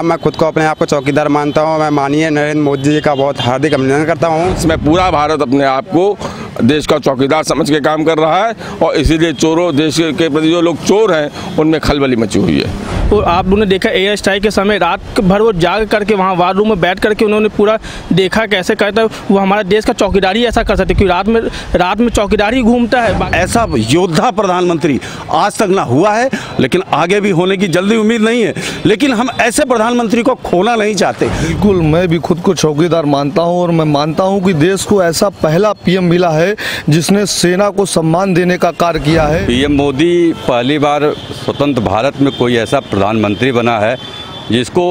हाँ, मैं खुद को अपने आप को चौकीदार मानता हूँ। मैं माननीय नरेंद्र मोदी जी का बहुत हार्दिक अभिनंदन करता हूँ। इसमें पूरा भारत अपने आप को देश का चौकीदार समझ के काम कर रहा है और इसीलिए चोरों, देश के प्रति जो लोग चोर हैं उनमें खलबली मची हुई है। तो आप लोगों ने देखा एयर स्ट्राइक के समय रात भर वो जाग करके वहाँ वार रूम में बैठ करके उन्होंने पूरा देखा कैसे करता है वो हमारा देश का चौकीदारी ऐसा कर सकते, क्योंकि रात में चौकीदारी घूमता है। ऐसा योद्धा प्रधानमंत्री आज तक ना हुआ है, लेकिन आगे भी होने की जल्दी उम्मीद नहीं है। लेकिन हम ऐसे प्रधानमंत्री को खोना नहीं चाहते। बिल्कुल, मैं भी खुद को चौकीदार मानता हूं और मैं मानता हूं कि देश को ऐसा पहला पीएम मिला है जिसने सेना को सम्मान देने का कार्य किया है। पीएम मोदी पहली बार स्वतंत्र भारत में कोई ऐसा प्रधानमंत्री बना है जिसको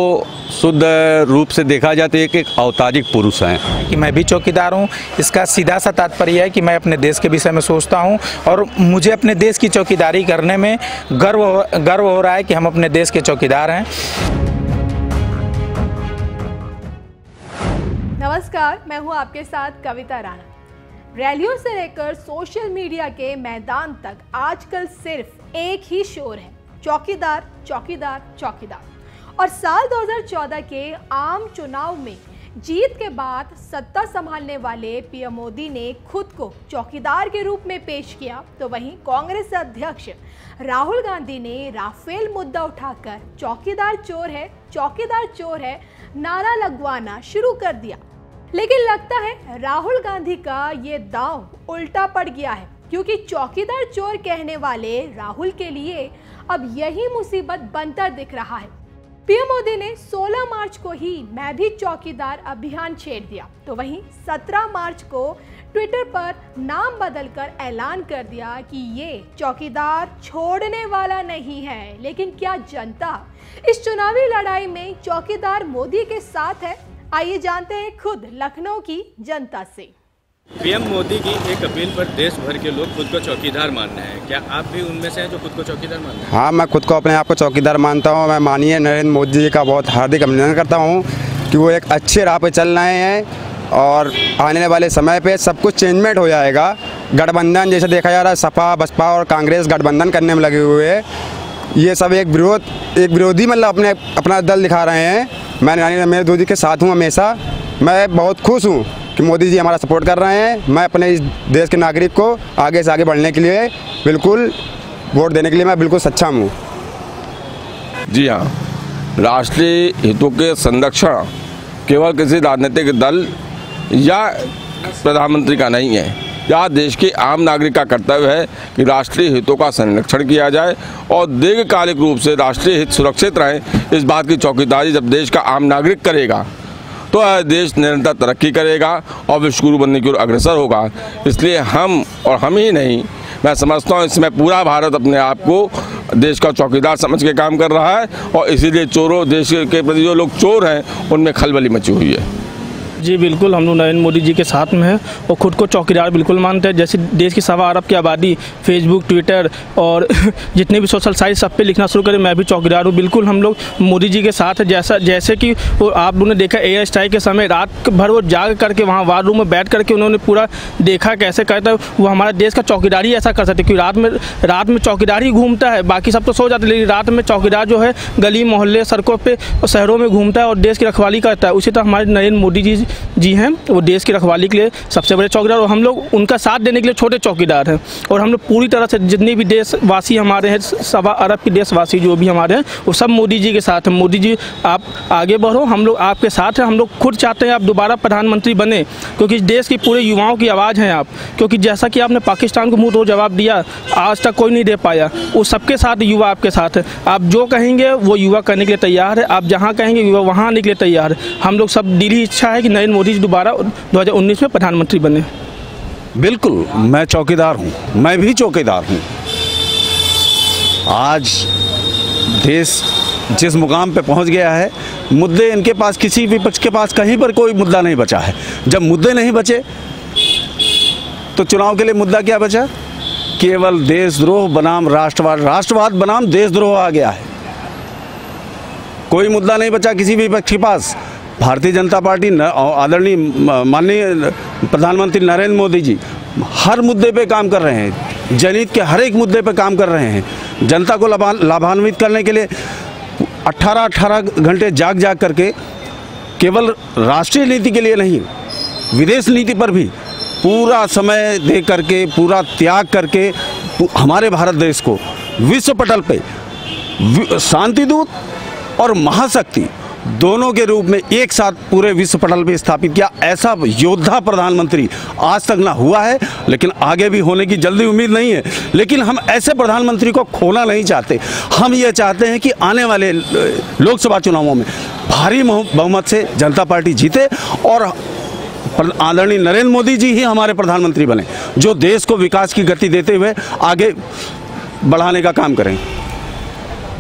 शुद्ध रूप से देखा जाए तो एक अवतारिक पुरुष हैं। कि मैं भी चौकीदार हूं। इसका सीधा सा तात्पर्य है कि मैं अपने देश के विषय में सोचता हूं और मुझे अपने देश की चौकीदारी करने में गर्व हो रहा है कि हम अपने देश के चौकीदार हैं। नमस्कार, मैं हूं आपके साथ कविता राणा। रैलियों से लेकर सोशल मीडिया के मैदान तक आजकल सिर्फ एक ही शोर है, चौकीदार चौकीदार चौकीदार। और साल 2014 के आम चुनाव में जीत के बाद सत्ता संभालने वाले पीएम मोदी ने खुद को चौकीदार के रूप में पेश किया, तो वहीं कांग्रेस अध्यक्ष राहुल गांधी ने राफेल मुद्दा उठाकर चौकीदार चोर है नारा लगवाना शुरू कर दिया। लेकिन लगता है राहुल गांधी का ये दांव उल्टा पड़ गया है, क्योंकि चौकीदार चोर कहने वाले राहुल के लिए अब यही मुसीबत बनता दिख रहा है। पीएम मोदी ने 16 मार्च को ही मैं भी चौकीदार अभियान छेड़ दिया, तो वहीं 17 मार्च को ट्विटर पर नाम बदलकर ऐलान कर दिया कि ये चौकीदार छोड़ने वाला नहीं है। लेकिन क्या जनता इस चुनावी लड़ाई में चौकीदार मोदी के साथ है? आइए जानते हैं खुद लखनऊ की जनता से। पीएम मोदी की एक अपील पर देश भर के लोग खुद को चौकीदार मान रहे हैं, क्या आप भी उनमें से हैं जो खुद को चौकीदार मान रहे हैं? हाँ, मैं खुद को अपने आप को चौकीदार मानता हूँ। मैं माननीय नरेंद्र मोदी जी का बहुत हार्दिक अभिनंदन करता हूँ कि वो एक अच्छे राह पे चल रहे हैं और आने वाले समय पे सब कुछ चेंजमेंट हो जाएगा। गठबंधन जैसे देखा जा रहा है, सपा बसपा और कांग्रेस गठबंधन करने में लगे हुए हैं। ये सब एक विरोधी मतलब अपना दल दिखा रहे हैं। मैं नरेंद्र मोदी के साथ हूँ हमेशा। मैं बहुत खुश हूँ कि मोदी जी हमारा सपोर्ट कर रहे हैं। मैं अपने इस देश के नागरिक को आगे से आगे बढ़ने के लिए बिल्कुल वोट देने के लिए मैं बिल्कुल सक्षम हूँ। जी हाँ, राष्ट्रीय हितों के संरक्षण केवल किसी राजनीतिक दल या प्रधानमंत्री का नहीं है, यह देश के आम नागरिक का कर्तव्य है कि राष्ट्रीय हितों का संरक्षण किया जाए और दीर्घकालिक रूप से राष्ट्रीय हित सुरक्षित रहे। इस बात की चौकीदारी जब देश का आम नागरिक करेगा तो देश निरंतर तरक्की करेगा और विश्वगुरु बनने की ओर अग्रसर होगा। इसलिए हम ही नहीं, मैं समझता हूँ इसमें पूरा भारत अपने आप को देश का चौकीदार समझ के काम कर रहा है और इसीलिए चोरों, देश के प्रति जो लोग चोर हैं उनमें खलबली मची हुई है। जी बिल्कुल, हम लोग नरेंद्र मोदी जी के साथ में हैं और ख़ुद को चौकीदार बिल्कुल मानते हैं। जैसे देश की 1.25 अरब की आबादी फेसबुक, ट्विटर और जितने भी सोशल साइट सब पे लिखना शुरू करें मैं भी चौकीदार हूँ। बिल्कुल हम लोग मोदी जी के साथ है। जैसे कि आप लोगों ने देखा एयर स्ट्राइक के समय रात भर वो जाग करके वहाँ वार रूम में बैठ करके उन्होंने पूरा देखा कैसे करता है वो हमारा देश का चौकीदारी ऐसा कर सकते, क्योंकि रात में चौकीदारी घूमता है। बाकी सब तो सो जाते, लेकिन रात में चौकीदार जो है गली मोहल्ले सड़कों पर और शहरों में घूमता है और देश की रखवाली करता है। उसी तरह हमारे नरेंद्र मोदी जी हैं, वो देश की रखवाली के लिए सबसे बड़े चौकीदार और हम लोग उनका साथ देने के लिए छोटे चौकीदार हैं। और हम लोग पूरी तरह से जितने भी देशवासी हमारे हैं, 1.25 अरब के देशवासी जो भी हमारे हैं, वो सब मोदी जी के साथ हैं। मोदी जी आप आगे बढ़ो, हम लोग आपके साथ हैं। हम लोग खुद चाहते हैं आप दोबारा प्रधानमंत्री बने, क्योंकि देश की पूरे युवाओं की आवाज़ हैं आप। क्योंकि जैसा कि आपने पाकिस्तान को मुँह तोड़ जवाब दिया, आज तक कोई नहीं दे पाया, वो सबके साथ युवा आपके साथ है। आप जो कहेंगे वो युवा करने के लिए तैयार है, आप जहाँ कहेंगे युवा वहाँ आने के लिए तैयार है। हम लोग सब दिली इच्छा है कि नरेंद्र मोदी दोबारा 2019 में प्रधानमंत्री बने। बिल्कुल, मैं चौकीदार हूँ, मैं भी चौकीदार हूँ। आज देश जिस मुकाम पे पहुँच गया है, मुद्दे इनके पास, किसी विपक्ष के पास कहीं पर कोई मुद्दा नहीं बचा है। जब मुद्दे नहीं बचे तो चुनाव के लिए मुद्दा क्या बचा? केवल देशद्रोह बनाम राष्ट्रवाद, राष्ट्रवाद बनाम देशद्रोह आ गया है। कोई मुद्दा नहीं बचा किसी विपक्ष के पास। भारतीय जनता पार्टी आदरणीय माननीय प्रधानमंत्री नरेंद्र मोदी जी हर मुद्दे पे काम कर रहे हैं, जनहित के हर एक मुद्दे पे काम कर रहे हैं। जनता को लाभान्वित करने के लिए 18-18 घंटे जाग जाग करके केवल राष्ट्रीय नीति के लिए नहीं, विदेश नीति पर भी पूरा समय दे करके, पूरा त्याग करके हमारे भारत देश को विश्व पटल पे शांति दूत और महाशक्ति दोनों के रूप में एक साथ पूरे विश्व पटल पे स्थापित किया। ऐसा योद्धा प्रधानमंत्री आज तक ना हुआ है, लेकिन आगे भी होने की जल्दी उम्मीद नहीं है। लेकिन हम ऐसे प्रधानमंत्री को खोना नहीं चाहते। हम ये चाहते हैं कि आने वाले लोकसभा चुनावों में भारी बहुमत से जनता पार्टी जीते और आदरणीय नरेंद्र मोदी जी ही हमारे प्रधानमंत्री बने, जो देश को विकास की गति देते हुए आगे बढ़ाने का काम करें।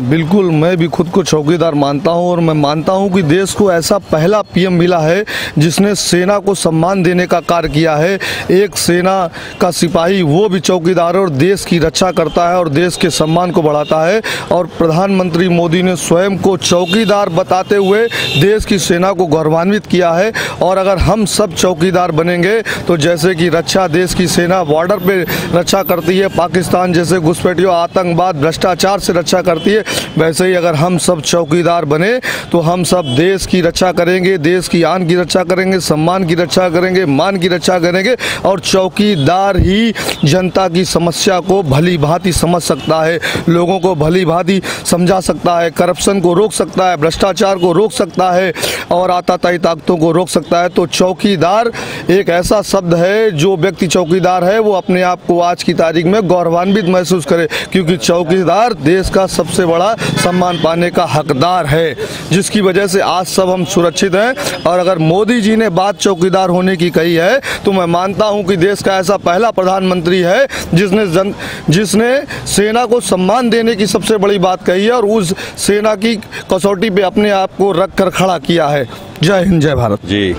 बिल्कुल, मैं भी खुद को चौकीदार मानता हूं और मैं मानता हूं कि देश को ऐसा पहला पीएम मिला है जिसने सेना को सम्मान देने का कार्य किया है। एक सेना का सिपाही वो भी चौकीदार और देश की रक्षा करता है और देश के सम्मान को बढ़ाता है। और प्रधानमंत्री मोदी ने स्वयं को चौकीदार बताते हुए देश की सेना को गौरवान्वित किया है। और अगर हम सब चौकीदार बनेंगे तो जैसे कि रक्षा देश की सेना बॉर्डर पे रक्षा करती है, पाकिस्तान जैसे घुसपैठियों, आतंकवाद, भ्रष्टाचार से रक्षा करती है, वैसे ही अगर हम सब चौकीदार बने तो हम सब देश की रक्षा करेंगे, देश की आन की रक्षा करेंगे, सम्मान की रक्षा करेंगे, मान की रक्षा करेंगे। और चौकीदार ही जनता की समस्या को भली भांति समझ सकता है, लोगों को भली भांति समझा सकता है, करप्शन को रोक सकता है, भ्रष्टाचार को रोक सकता है और आताताई ताकतों को रोक सकता है। तो चौकीदार एक ऐसा शब्द है, जो व्यक्ति चौकीदार है वो अपने आप को आज की तारीख में गौरवान्वित महसूस करे, क्योंकि चौकीदार देश का सबसे बड़ा सम्मान पाने का हकदार है, जिसकी वजह से आज सब हम सुरक्षित हैं। और अगर मोदी जी ने बात चौकीदार होने की कही है तो मैं मानता हूं कि देश का ऐसा पहला प्रधानमंत्री है जिसने सेना को सम्मान देने की सबसे बड़ी बात कही है और उस सेना की कसौटी पे अपने आप को रख कर खड़ा किया है। जय हिंद, जय भारत। जी,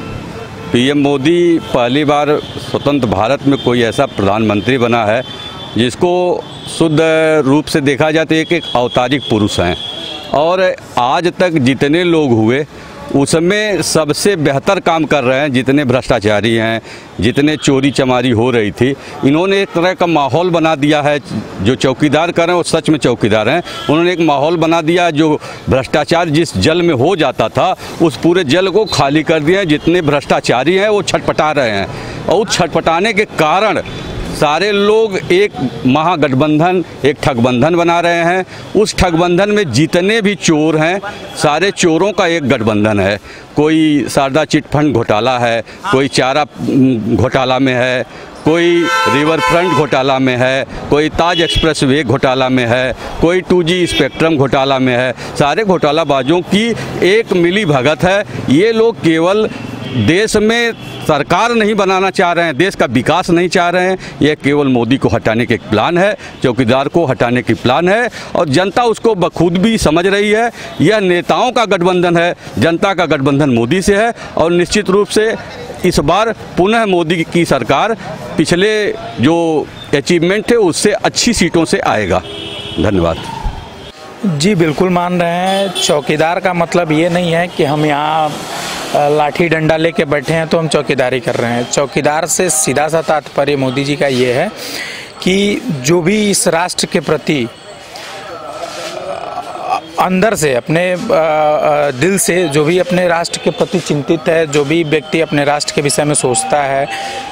पीएम मोदी पहली बार स्वतंत्र भारत में कोई ऐसा प्रधानमंत्री बना है जिसको शुद्ध रूप से देखा जाए तो एक अवतारिक पुरुष हैं। और आज तक जितने लोग हुए उसमें सबसे बेहतर काम कर रहे हैं। जितने भ्रष्टाचारी हैं, जितने चोरी चमारी हो रही थी, इन्होंने एक तरह का माहौल बना दिया है। जो चौकीदार कर रहे हैं वो सच में चौकीदार हैं। उन्होंने एक माहौल बना दिया, जो भ्रष्टाचार जिस जल में हो जाता था उस पूरे जल को खाली कर दिया है। जितने भ्रष्टाचारी हैं वो छटपटा रहे हैं और उस छटपटाने के कारण सारे लोग एक महागठबंधन, एक ठगबंधन बना रहे हैं। उस ठगबंधन में जितने भी चोर हैं, सारे चोरों का एक गठबंधन है। कोई शारदा चिट फंड घोटाला है, कोई चारा घोटाला में है, कोई रिवर फ्रंट घोटाला में है, कोई ताज एक्सप्रेस वे घोटाला में है, कोई 2G स्पेक्ट्रम घोटाला में है। सारे घोटालाबाजों की एक मिली भगत है। ये लोग केवल देश में सरकार नहीं बनाना चाह रहे हैं, देश का विकास नहीं चाह रहे हैं। यह केवल मोदी को हटाने के प्लान है, चौकीदार को हटाने की प्लान है और जनता उसको बखूद भी समझ रही है। यह नेताओं का गठबंधन है, जनता का गठबंधन मोदी से है और निश्चित रूप से इस बार पुनः मोदी की सरकार पिछले जो अचीवमेंट है उससे अच्छी सीटों से आएगा। धन्यवाद। जी बिल्कुल मान रहे हैं। चौकीदार का मतलब ये नहीं है कि हम यहाँ लाठी डंडा लेके बैठे हैं तो हम चौकीदारी कर रहे हैं। चौकीदार से सीधा सा तात्पर्य मोदी जी का ये है कि जो भी इस राष्ट्र के प्रति अंदर से अपने दिल से जो भी अपने राष्ट्र के प्रति चिंतित है, जो भी व्यक्ति अपने राष्ट्र के विषय में सोचता है,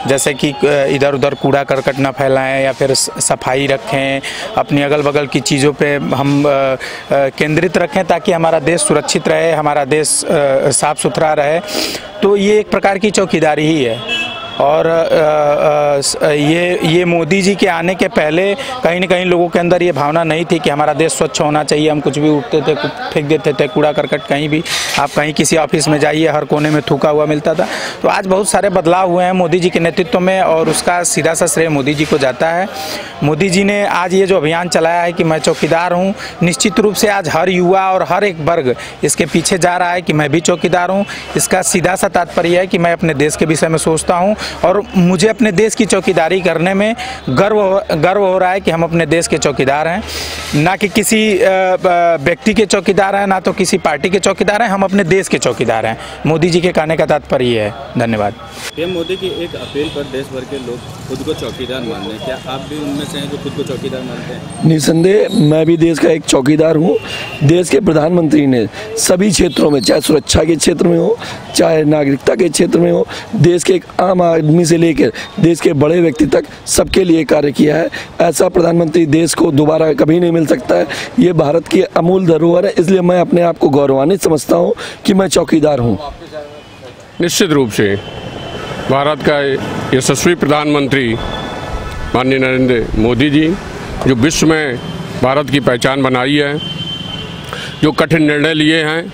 जैसे कि इधर उधर कूड़ा करकट न फैलाएं या फिर सफाई रखें, अपनी अगल बगल की चीज़ों पे हम केंद्रित रखें ताकि हमारा देश सुरक्षित रहे, हमारा देश साफ़ सुथरा रहे, तो ये एक प्रकार की चौकीदारी ही है। और ये मोदी जी के आने के पहले कहीं न कहीं लोगों के अंदर ये भावना नहीं थी कि हमारा देश स्वच्छ होना चाहिए। हम कुछ भी उठते थे, फेंक देते थे कूड़ा करकट कहीं भी। आप कहीं किसी ऑफिस में जाइए, हर कोने में थूका हुआ मिलता था। तो आज बहुत सारे बदलाव हुए हैं मोदी जी के नेतृत्व में और उसका सीधा सा श्रेय मोदी जी को जाता है। मोदी जी ने आज ये जो अभियान चलाया है कि मैं चौकीदार हूँ, निश्चित रूप से आज हर युवा और हर एक वर्ग इसके पीछे जा रहा है कि मैं भी चौकीदार हूँ। इसका सीधा सा तात्पर्य है कि मैं अपने देश के विषय में सोचता हूँ और मुझे अपने देश की चौकीदारी करने में गर्व हो रहा है कि हम अपने देश के चौकीदार हैं, ना कि किसी व्यक्ति के चौकीदार हैं, ना तो किसी पार्टी के चौकीदार हैं, हम अपने देश के चौकीदार हैं। मोदी जी के कहने का तात्पर्य ये है। धन्यवाद। पीएम मोदी की एक अपील पर देश भर के लोग खुद को चौकीदार मान रहे हैं, क्या आप भी उनमें से हैं जो खुद को चौकीदार मानते हैं? निसंदेह मैं भी देश का एक चौकीदार हूँ। देश के प्रधानमंत्री ने सभी क्षेत्रों में, चाहे सुरक्षा के क्षेत्र में हो, चाहे नागरिकता के क्षेत्र में हो, देश के एक आम आदमी से लेकर देश के बड़े व्यक्ति तक सबके लिए कार्य किया है। ऐसा प्रधानमंत्री देश को दोबारा कभी नहीं मिल सकता है। ये भारत की अमूल धरोहर है, इसलिए मैं अपने आप को गौरवान्वित समझता हूँ कि मैं चौकीदार हूँ। निश्चित रूप से भारत का यशस्वी प्रधानमंत्री माननीय नरेंद्र मोदी जी, जो विश्व में भारत की पहचान बनाई है, जो कठिन निर्णय लिए हैं,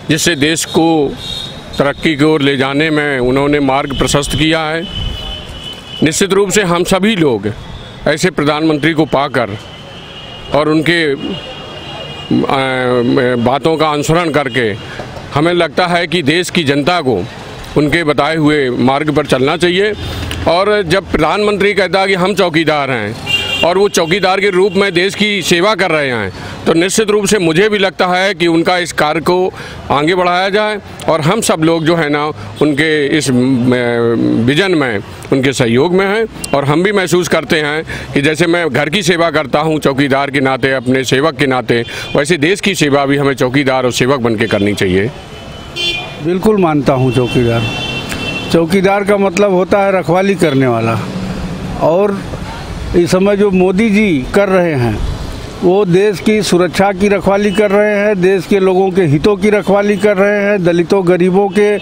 जिससे देश को तरक्की की ओर ले जाने में उन्होंने मार्ग प्रशस्त किया है। निश्चित रूप से हम सभी लोग ऐसे प्रधानमंत्री को पाकर और उनके बातों का अनुसरण करके हमें लगता है कि देश की जनता को उनके बताए हुए मार्ग पर चलना चाहिए। और जब प्रधानमंत्री कहता है कि हम चौकीदार हैं और वो चौकीदार के रूप में देश की सेवा कर रहे हैं, तो निश्चित रूप से मुझे भी लगता है कि उनका इस कार्य को आगे बढ़ाया जाए और हम सब लोग जो है ना उनके इस विजन में उनके सहयोग में हैं। और हम भी महसूस करते हैं कि जैसे मैं घर की सेवा करता हूं चौकीदार के नाते, अपने सेवक के नाते, वैसे देश की सेवा भी हमें चौकीदार और सेवक बन के करनी चाहिए। बिल्कुल मानता हूं चौकीदार। चौकीदार का मतलब होता है रखवाली करने वाला, और इस समय जो मोदी जी कर रहे हैं वो देश की सुरक्षा की रखवाली कर रहे हैं, देश के लोगों के हितों की रखवाली कर रहे हैं, दलितों गरीबों के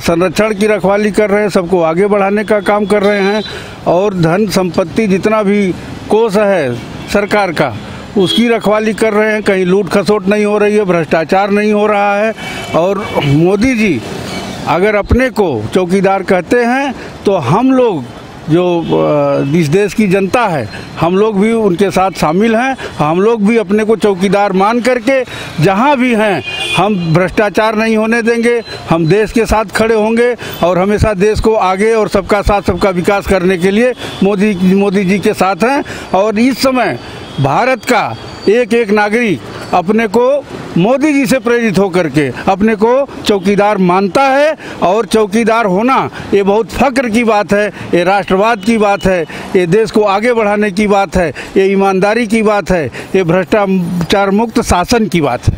संरक्षण की रखवाली कर रहे हैं, सबको आगे बढ़ाने का काम कर रहे हैं। और धन संपत्ति जितना भी कोष है सरकार का, उसकी रखवाली कर रहे हैं। कहीं लूट खसोट नहीं हो रही है, भ्रष्टाचार नहीं हो रहा है। और मोदी जी अगर अपने को चौकीदार कहते हैं तो हम लोग जो इस देश की जनता है, हम लोग भी उनके साथ शामिल हैं। हम लोग भी अपने को चौकीदार मान करके जहां भी हैं हम भ्रष्टाचार नहीं होने देंगे, हम देश के साथ खड़े होंगे और हमेशा देश को आगे और सबका साथ सबका विकास करने के लिए मोदी जी के साथ हैं। और इस समय भारत का एक एक नागरिक अपने को मोदी जी से प्रेरित होकर के अपने को चौकीदार मानता है। और चौकीदार होना ये बहुत फक्र की बात है, ये राष्ट्रवाद की बात है, ये देश को आगे बढ़ाने की बात है, ये ईमानदारी की बात है, ये भ्रष्टाचार मुक्त शासन की बात है।